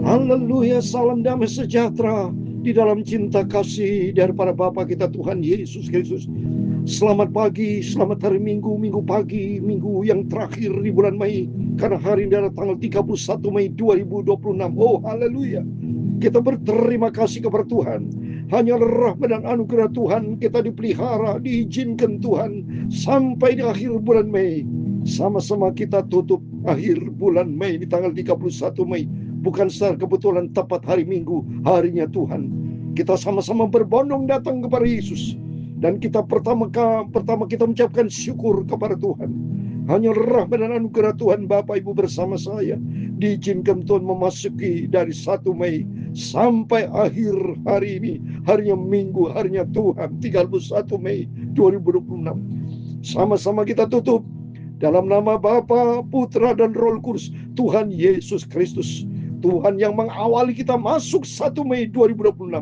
Haleluya, salam damai sejahtera di dalam cinta kasih daripada Bapa kita Tuhan Yesus Kristus. Selamat pagi, selamat hari Minggu, Minggu pagi, Minggu yang terakhir di bulan Mei. Karena hari ini adalah tanggal 31 Mei 2026. Oh, haleluya. Kita berterima kasih kepada Tuhan. Hanya rahmat dan anugerah Tuhan kita dipelihara, diizinkan Tuhan sampai di akhir bulan Mei. Sama-sama kita tutup akhir bulan Mei di tanggal 31 Mei. Bukan secara kebetulan tepat hari Minggu, harinya Tuhan. Kita sama-sama berbondong datang kepada Yesus. Dan kita pertama kita mengucapkan syukur kepada Tuhan. Hanya rahmat dan anugerah Tuhan Bapak Ibu bersama saya diizinkan Tuhan memasuki dari 1 Mei sampai akhir hari ini, harinya Minggu, harinya Tuhan, 31 Mei 2026. Sama-sama kita tutup dalam nama Bapa, Putra dan Roh Kudus, Tuhan Yesus Kristus. Tuhan yang mengawali kita masuk 1 Mei 2026.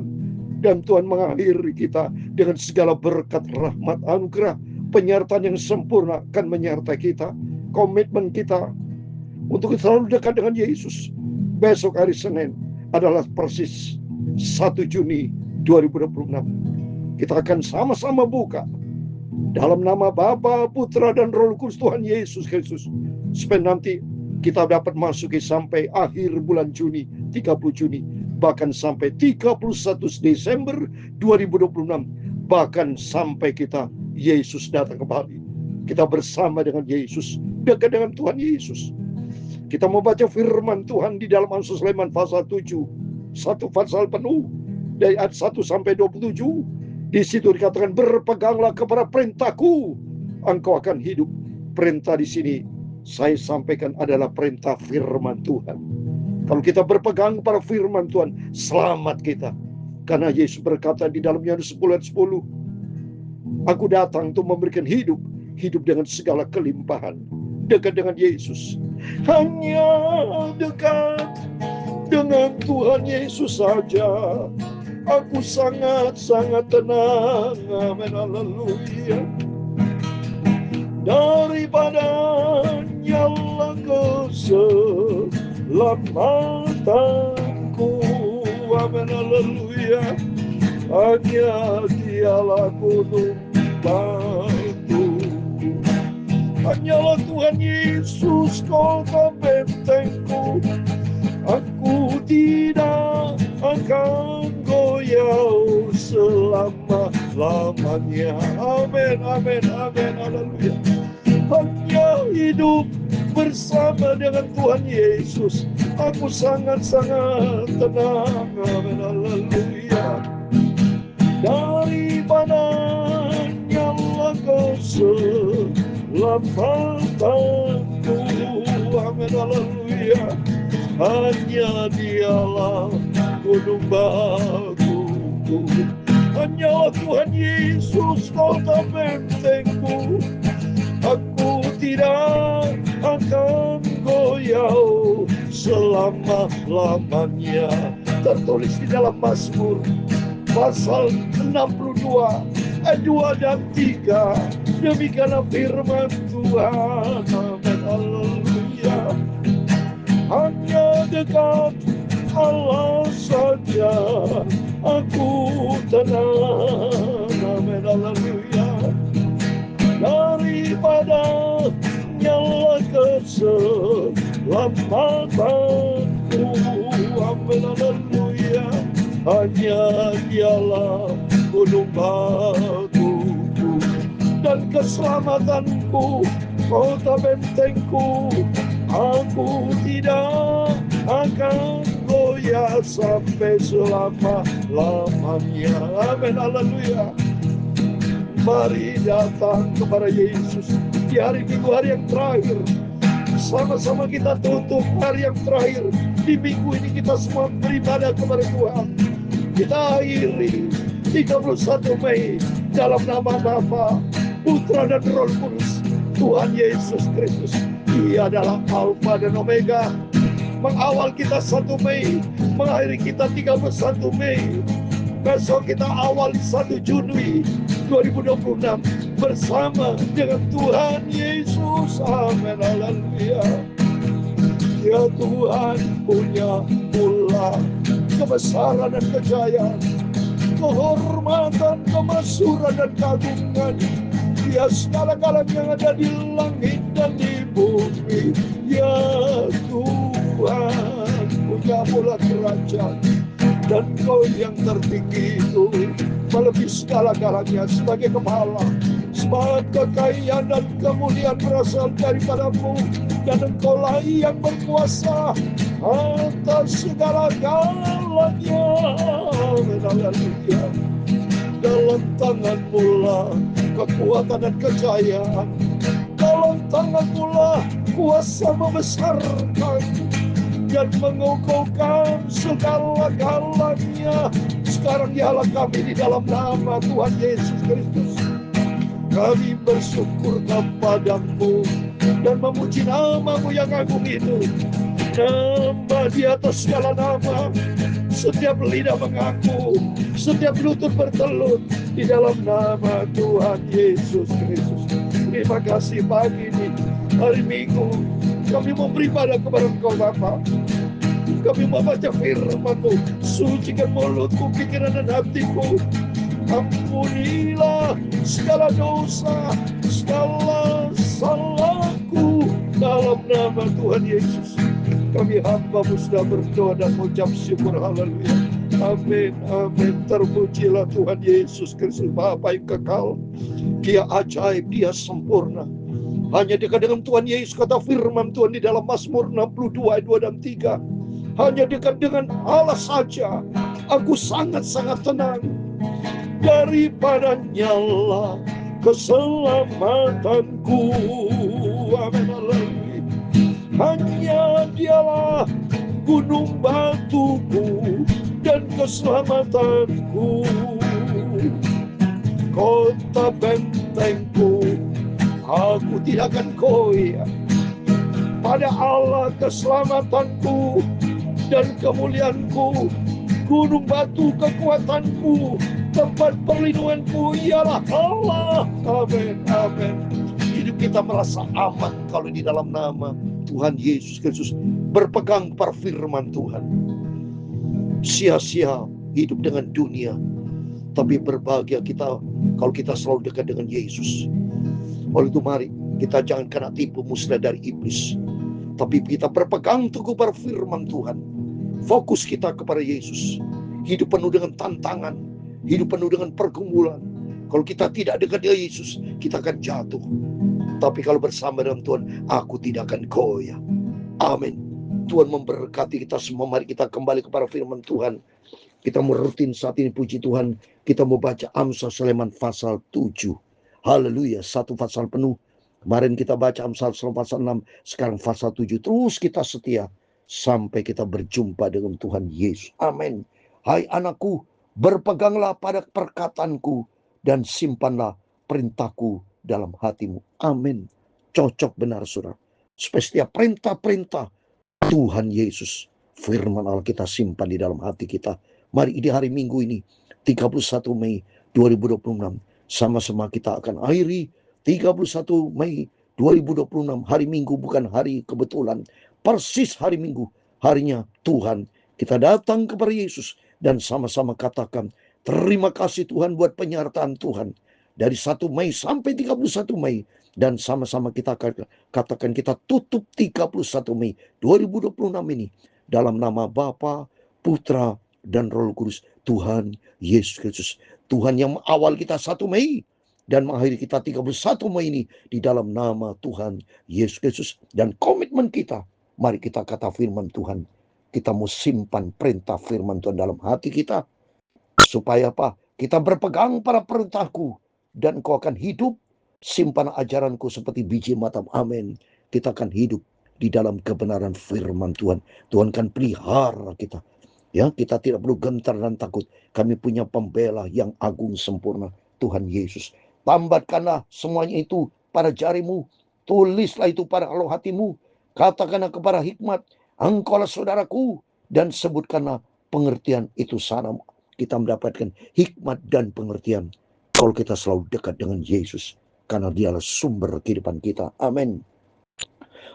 Dan Tuhan mengakhiri kita dengan segala berkat, rahmat, anugerah, penyertaan yang sempurna akan menyertai kita. Komitmen kita untuk selalu dekat dengan Yesus. Besok hari Senin adalah persis 1 Juni 2026. Kita akan sama-sama buka dalam nama Bapa, Putra dan Roh Kudus Tuhan Yesus Kristus. Supaya nanti kita dapat masuki sampai akhir bulan Juni, 30 Juni. Bahkan sampai 31 Desember 2026. Bahkan sampai kita Yesus datang kembali. Kita bersama dengan Yesus, dekat dengan Tuhan Yesus. Kita membaca firman Tuhan di dalam Amsal Sulaiman pasal 7. Satu pasal penuh dari ayat 1 sampai 27. Di situ dikatakan, berpeganglah kepada perintahku, engkau akan hidup. Perintah di sini saya sampaikan adalah perintah firman Tuhan. Kalau kita berpegang pada firman Tuhan, selamat kita. Karena Yesus berkata di dalam Yohanes 10 ayat 10, aku datang untuk memberikan hidup dengan segala kelimpahan. Dekat dengan Yesus. Hanya dekat dengan Tuhan Yesus saja aku sangat-sangat tenang. Amin, haleluya. Daripada nyala keselamatanku, amin, haleluya. Hanya Dialah gunung batuku. Hanyalah Tuhan Yesus kota bentengku. Aku tidak akan goyah selama-lamanya. Amin, amin, amin, haleluya. Hanya hidup bersama dengan Tuhan Yesus, aku sangat-sangat tenang. Amin, haleluya. Daripada nyala keselamatanku, amin, haleluya. Hanya Dialah gunung batuku. Hanya Tuhan Yesus kota bentengku. Aku tidak akan goyah selama-lamanya. Tertulis di dalam Mazmur pasal 62 ayat 2 dan 3. Demikianlah firman Tuhan. Amin, haleluya. Hanya dekat Allah saja aku tenang. Amin, haleluya. Daripada nyala keselamatanku, amin, haleluya. Hanya Dialah gunung batuku dan keselamatanku, kota bentengku. Aku tidak akan goyah sampai selama-lamanya. Amin, haleluya. Mari datang kepada Yesus di hari Minggu, hari yang terakhir. Sama-sama kita tutup hari yang terakhir. Di minggu ini kita semua beribadah kepada Tuhan. Kita akhiri 31 Mei dalam nama Bapa, Putra dan Roh Kudus, Tuhan Yesus Kristus. Dia adalah Alfa dan Omega. Mengawal kita 1 Mei, mengakhiri kita 31 Mei. Besok kita awal 1 Juni 2026 bersama dengan Tuhan Yesus. Amin, haleluya. Ya Tuhan, punya mula kebesaran dan kejayaan, kehormatan, kemasyhuran dan keagungan. Ya segala-galanya yang ada di langit dan di bumi. Ya Tuhan, punya mula kerajaan, dan Kau yang tertinggi itu melebihi segala-galanya sebagai kepala. Semua kekayaan dan kemuliaan berasal daripada-Mu, dan Engkau-lah yang berkuasa atas segala-galanya. Haleluya. Dalam tangan-Mu lah kekuatan dan kejayaan. Dalam tangan-Mu lah kuasa membesarkan dan mengukuhkan segala-galanya. Sekarang dialah kami di dalam nama Tuhan Yesus Kristus. Kami bersyukur kepada-Mu dan memuji nama-Mu yang agung itu. Nama di atas segala nama. Setiap lidah mengaku, setiap lutut bertelut di dalam nama Tuhan Yesus Kristus. Terima kasih pagi ini, hari Minggu, kami mau beribadah kepada Engkau Bapa. Kami mau baca firman-Mu. Sucikan mulutku, pikiran dan hatiku. Ampunilah segala dosa, segala salahku dalam nama Tuhan Yesus. Kami hamba-Mu sudah berdoa dan mengucap syukur. Haleluya. Amin, amin. Terpujilah Tuhan Yesus Kristus, Bapa yang kekal. Dia ajaib, Dia sempurna. Hanya dekat dengan Tuhan Yesus, kata firman Tuhan di dalam Mazmur 62 ayat 2 dan 3. Hanya dekat dengan Allah saja aku sangat-sangat tenang. Daripadanya lah keselamatanku. Amin, haleluya. Hanya Dialah gunung batuku dan keselamatanku, kota bentengku, aku tidak akan goyah. Pada Allah keselamatanku dan kemuliaanku, gunung batu kekuatanku, tempat perlindunganku ialah Allah. Amin, amin. Hidup kita merasa aman kalau di dalam nama Tuhan Yesus Kristus, berpegang pada firman Tuhan. Sia-sia hidup dengan dunia, tapi berbahagia kita kalau kita selalu dekat dengan Yesus. Oleh itu mari kita jangan kena tipu musnah dari iblis, tapi kita berpegang teguh pada firman Tuhan. Fokus kita kepada Yesus. Hidup penuh dengan tantangan, hidup penuh dengan pergumulan. Kalau kita tidak dekat dengan Yesus, kita akan jatuh. Tapi kalau bersama dengan Tuhan, aku tidak akan goyah. Amin. Tuhan memberkati kita semua. Mari kita kembali kepada firman Tuhan. Kita mau rutin saat ini, puji Tuhan. Kita mau baca Amsal Sulaiman pasal 7. Haleluya, satu pasal penuh. Kemarin kita baca Amsal Sulaiman pasal 6. Sekarang pasal 7. Terus kita setia sampai kita berjumpa dengan Tuhan Yesus. Amin. Hai anakku, berpeganglah pada perkataanku dan simpanlah perintahku dalam hatimu. Amin. Cocok benar saudara. Supaya setiap perintah-perintah Tuhan Yesus, firman Allah kita simpan di dalam hati kita. Mari di hari Minggu ini 31 Mei 2026 sama-sama kita akan akhiri 31 Mei 2026. Hari Minggu bukan hari kebetulan, persis hari Minggu, harinya Tuhan. Kita datang kepada Yesus dan sama-sama katakan terima kasih Tuhan buat penyertaan Tuhan. Dari 1 Mei sampai 31 Mei. Dan sama-sama kita katakan kita tutup 31 Mei 2026 ini. Dalam nama Bapa, Putra, dan Roh Kudus. Tuhan Yesus Kristus. Tuhan yang awal kita 1 Mei. Dan mengakhiri kita 31 Mei ini. Di dalam nama Tuhan Yesus Kristus. Dan komitmen kita. Mari kita kata firman Tuhan. Kita mau simpan perintah firman Tuhan dalam hati kita. Supaya apa? Kita berpegang pada perintahku. Dan kau akan hidup. Simpan ajaranku seperti biji mata. Amin. Kita akan hidup di dalam kebenaran firman Tuhan. Tuhan akan pelihara kita. Ya, kita tidak perlu gentar dan takut. Kami punya pembela yang agung sempurna. Tuhan Yesus. Tambatkanlah semuanya itu pada jarimu. Tulislah itu pada alo hatimu. Katakanlah kepada hikmat. Engkaulah saudaraku. Dan sebutkanlah pengertian itu sana. Kita mendapatkan hikmat dan pengertian. Kalau kita selalu dekat dengan Yesus. Karena Dialah sumber kehidupan kita. Amin.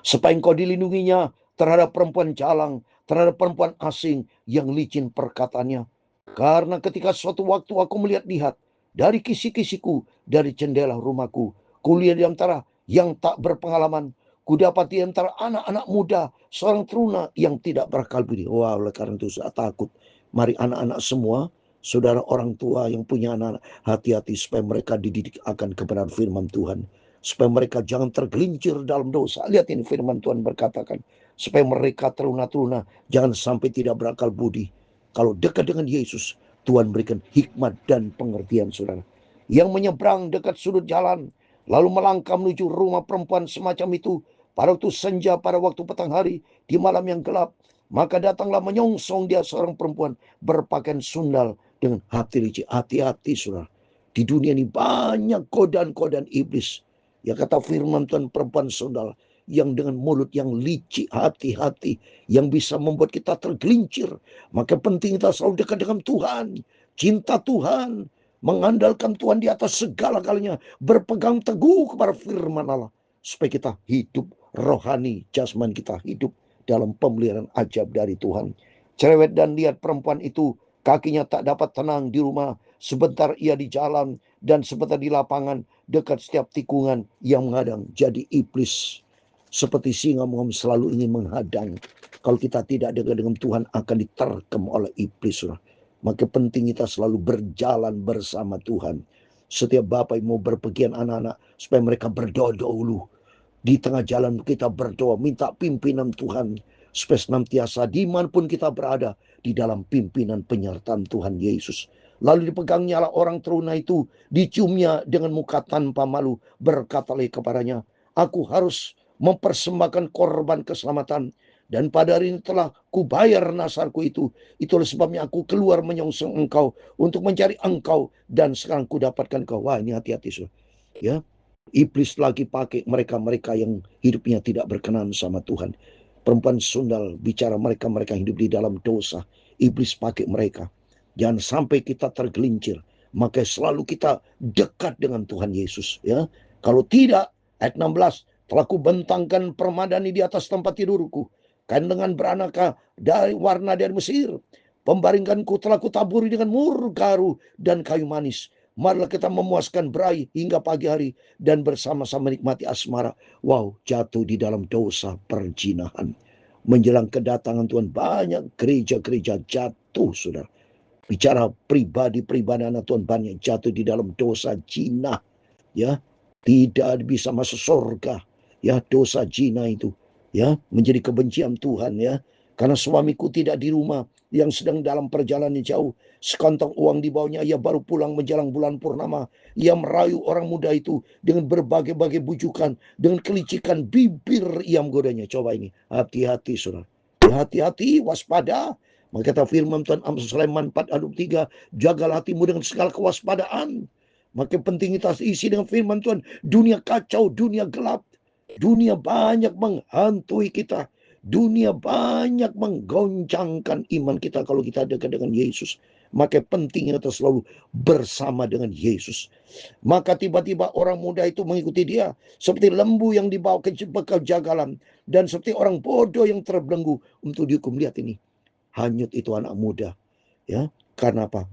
Supaya engkau dilindunginya terhadap perempuan jalang, terhadap perempuan asing yang licin perkataannya. Karena ketika suatu waktu aku melihat-lihat dari kisi-kisiku, dari jendela rumahku, kulihat di antara yang tak berpengalaman, kudapati di antara anak-anak muda, seorang teruna yang tidak berakal budi. Wah, oleh karena itu saya takut. Mari anak-anak semua, saudara orang tua yang punya anak, hati-hati supaya mereka dididik akan kebenaran firman Tuhan. Supaya mereka jangan tergelincir dalam dosa. Lihat ini firman Tuhan berkatakan. Supaya mereka teruna-teruna jangan sampai tidak berakal budi. Kalau dekat dengan Yesus, Tuhan berikan hikmat dan pengertian, saudara. Yang menyeberang dekat sudut jalan, lalu melangkah menuju rumah perempuan semacam itu, pada waktu senja, pada waktu petang hari, di malam yang gelap, maka datanglah menyongsong dia seorang perempuan berpakaian sundal dengan hati licik. Hati-hati, saudara. Di dunia ini banyak godaan-godaan iblis. Ya kata firman Tuhan, perempuan sundal yang dengan mulut yang licik, hati-hati, yang bisa membuat kita tergelincir. Maka penting kita selalu dekat dengan Tuhan, cinta Tuhan, mengandalkan Tuhan di atas segala-galanya, berpegang teguh kepada firman Allah, supaya kita hidup rohani, jasmani kita hidup dalam pemeliharaan ajaib dari Tuhan. Cerewet dan lihat perempuan itu, kakinya tak dapat tenang di rumah, sebentar ia di jalan, dan sebentar di lapangan, dekat setiap tikungan yang menghadang. Jadi iblis seperti singa selalu ingin menghadang. Kalau kita tidak dekat dengan Tuhan, akan diterkam oleh iblis. Maka penting kita selalu berjalan bersama Tuhan. Setiap bapak yang mau berpergian anak-anak, supaya mereka berdoa dahulu. Di tengah jalan kita berdoa, minta pimpinan Tuhan. Supaya senantiasa dimanapun kita berada, di dalam pimpinan penyertaan Tuhan Yesus. Lalu dipegangnya orang teruna itu, diciumnya dengan muka tanpa malu, berkata kepadanya, aku harus mempersembahkan korban keselamatan, dan pada hari ini telah kubayar nasarku itu. Itulah sebabnya aku keluar menyongsong engkau untuk mencari engkau, dan sekarang kudapatkan kau. Wah, ini hati-hati, ya. Iblis lagi pakai mereka-mereka yang hidupnya tidak berkenan sama Tuhan. Perempuan sundal bicara mereka-mereka hidup di dalam dosa. Iblis pakai mereka. Jangan sampai kita tergelincir. Maka selalu kita dekat dengan Tuhan Yesus. Ya, kalau tidak, ayat 16, telah kubentangkan permadani di atas tempat tidurku, kain lengan beraneka dari warna dari Mesir. Pembaringanku telah kutaburi dengan mur garu dan kayu manis. Marilah kita memuaskan berai hingga pagi hari dan bersama-sama menikmati asmara. Wow, jatuh di dalam dosa perzinahan. Menjelang kedatangan Tuhan, banyak gereja-gereja jatuh, saudara. Bicara pribadi-pribadi anak Tuhan, banyak jatuh di dalam dosa zina. Ya, tidak bisa masuk surga. Ya, dosa zina itu, ya, menjadi kebencian Tuhan, ya. Karena suamiku tidak di rumah, yang sedang dalam perjalanan jauh, sekantong uang di bawahnya, ia baru pulang menjelang bulan purnama. Ia merayu orang muda itu dengan berbagai-bagai bujukan, dengan kelicikan bibir ia menggodanya. Coba ini, hati-hati, saudara. Hati-hati, waspada. Maka kata firman Tuhan Amsal Sulaiman 4:3, jagalah hatimu dengan segala kewaspadaan. Maka penting kita isi dengan firman Tuhan. Dunia kacau, dunia gelap, dunia banyak menghantui kita. Dunia banyak menggoncangkan iman kita kalau kita dekat dengan Yesus. Maka penting kita selalu bersama dengan Yesus. Maka tiba-tiba orang muda itu mengikuti dia, seperti lembu yang dibawa ke jagalan, dan seperti orang bodoh yang terbelenggu untuk dihukum. Lihat ini, hanyut itu anak muda. Ya, karena apa?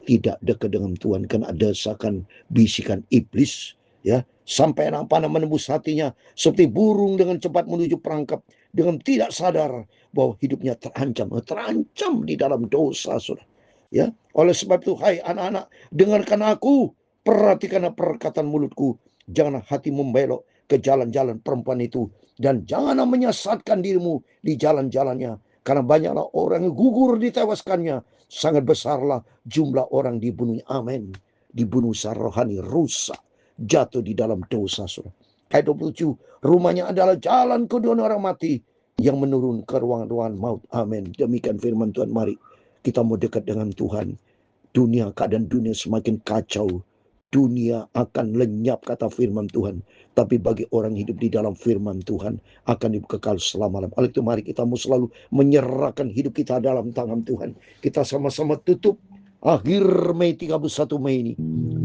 Tidak dekat dengan Tuhan, karena ada desakan bisikan iblis. Ya, sampai anak panah menembus hatinya, seperti burung dengan cepat menuju perangkap, dengan tidak sadar bahwa hidupnya terancam di dalam dosa, saudara. Ya, oleh sebab itu, hai anak-anak, dengarkan aku, perhatikanlah perkataan mulutku, janganlah hatimu membelok ke jalan-jalan perempuan itu, dan janganlah menyesatkan dirimu di jalan-jalannya, karena banyaklah orang yang gugur ditewaskannya, sangat besarlah jumlah orang dibunuh. Amin. Dibunuh secara rohani, rusak, jatuh di dalam dosa, saudara. Ayat 27, rumahnya adalah jalan kedua orang mati yang menurun ke ruangan-ruangan maut. Amin. Demikian firman Tuhan. Mari kita mau dekat dengan Tuhan. Dunia, keadaan dunia semakin kacau. Dunia akan lenyap, kata firman Tuhan. Tapi bagi orang hidup di dalam firman Tuhan, akan dikekal selama-lamanya. Oleh itu mari kita mau selalu menyerahkan hidup kita dalam tangan Tuhan. Kita sama-sama tutup akhir Mei 31 Mei ini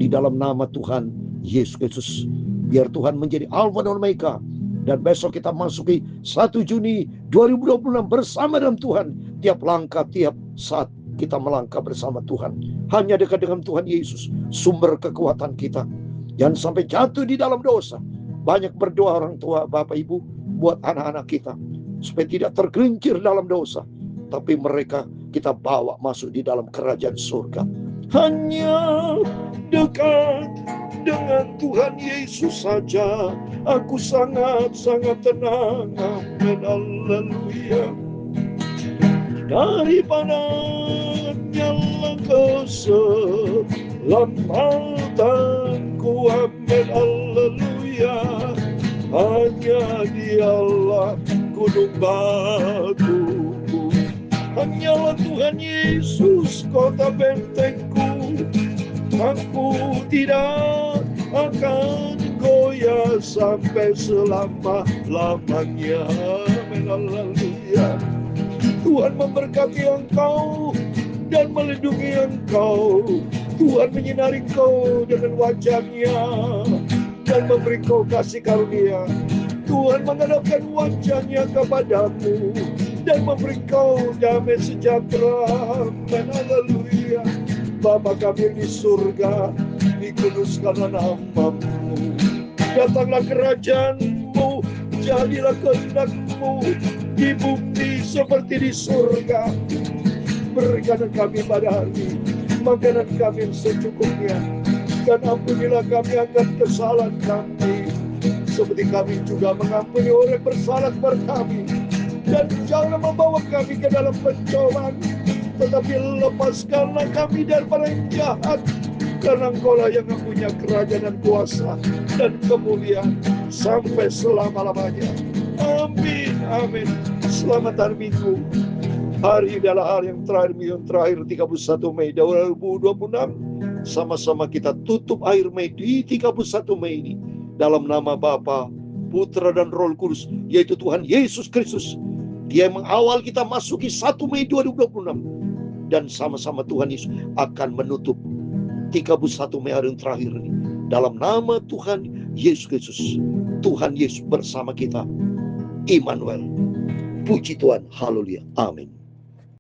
di dalam nama Tuhan Yesus Kristus. Biar Tuhan menjadi Alfa dan Omega, Dan besok kita masuki 1 Juni 2026 bersama dengan Tuhan. Tiap langkah, tiap saat kita melangkah bersama Tuhan. Hanya dekat dengan Tuhan Yesus, sumber kekuatan kita. Jangan sampai jatuh di dalam dosa. Banyak berdoa orang tua, Bapak Ibu, buat anak-anak kita, supaya tidak tergelincir dalam dosa. Tapi mereka kita bawa masuk di dalam kerajaan surga. Hanya dekat dengan Tuhan Yesus saja aku sangat-sangat tenang. Amin, haleluya. Daripada nyala keselamatanku, amin, haleluya. Hanya Dialah gunung batuku, hanyalah Tuhan Yesus kota bentengku. Aku tidak akan goyah sampai selama-lamanya. Amin, haleluya. Tuhan memberkati engkau dan melindungi engkau. Tuhan menyinari engkau dengan wajah-Nya dan memberi kau kasih karunia. Tuhan menghadapkan wajah-Nya kepadamu dan memberi kau damai sejahtera. Amin, haleluya. Bapa kami di surga, dikuduskanlah nama-Mu. Datanglah kerajaan-Mu, jadilah kehendak-Mu di bumi seperti di surga. Berikan kami pada hari makanan kami secukupnya, dan ampunilah kami akan kesalahan kami, seperti kami juga mengampuni orang bersalah kepada kami. Dan jangan membawa kami ke dalam pencobaan, tetapi lepaskanlah kami daripada yang jahat, karena Engkaulah yang mempunyai kerajaan dan kuasa dan kemuliaan sampai selama-lamanya. Amin, amin. Selamat hari Minggu. Hari adalah hari yang terakhir, minggu yang terakhir 31 Mei 2026. Sama-sama kita tutup akhir Mei di 31 Mei ini dalam nama Bapa, Putra dan Roh Kudus, yaitu Tuhan Yesus Kristus. Dia yang mengawal kita masuki 1 Mei 2026. Dan sama-sama Tuhan Yesus akan menutup 31 Mei hari yang terakhir ini dalam nama Tuhan Yesus Kristus. Tuhan Yesus bersama kita, Immanuel. Puji Tuhan, haleluya, amin.